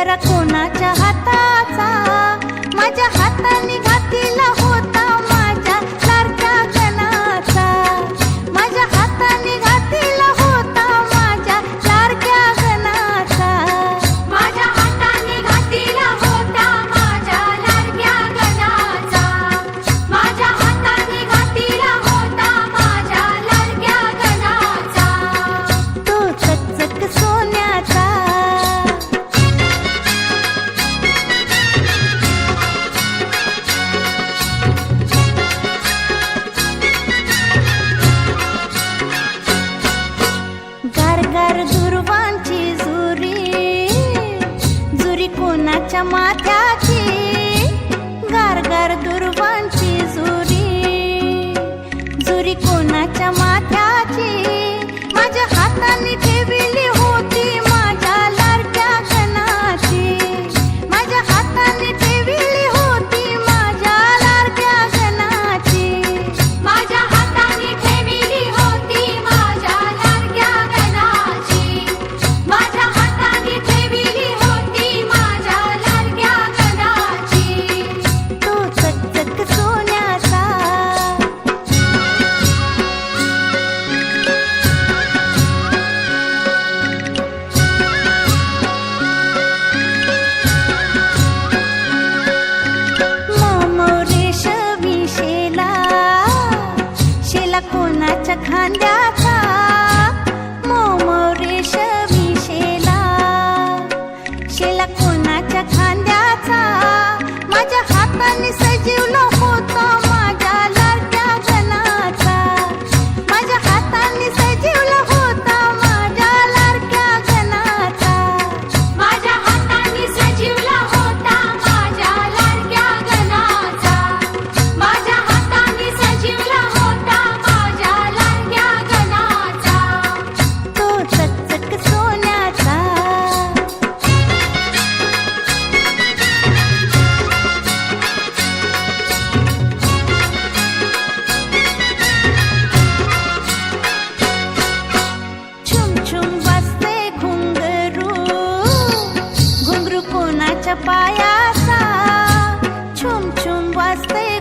गजरा कोणाच्या हाताचा, माझ्या हाताने घातला होता माझ्या लाडक्या गणाचा, माझ्या हाताने घातला होता माझ्या लाडक्या गणाचा, माझ्या हाताने घातला होता माझ्या लाडक्या गणाचा, माझ्या हाताने घातला होता माझ्या लाडक्या गणाचा, तो चकचक सोन्याचा. गारगार दुर्वांची जुरी, जुरी कोणाच्या माथ्याची, गारगार दुर्वांची जुरी, जुरी कोणाच्या माथ्याची, माझ्या हाताने ठेवली होती माझ्या लाडक्या गणाची, माझ्या हाताने ठेवली होती माझ्या लाडक्या गणाची, माझ्या हाताने ठेवली होती माझ्या लाडक्या गणाची, माझ्या हाताने ठेवली होती माझ्या लाडक्या गणाची, तो चकचक सोन्याचा. रेशमी शेला, शेला कोणाच्या खांद्याचा, रेशमी शेला, शेला कोणाच्या खांद्याचा, माझ्या हाताने सजवलं होतं माझ्या लाडक्या गणाचा, माझ्या हाताने सजवलं होतं माझ्या लाडक्या गणाचा, माझ्या हाताने सजवला होता माझ्या लाडक्या गणाचा, माझ्या हाताने सजवला होता माझ्या लाडक्या गणाचा, तो चकचक सोन्याचा. छुम छुम वाजते घुंगरू, घुंगरू कोणाच्या पायाचा, छुम छुम वाजते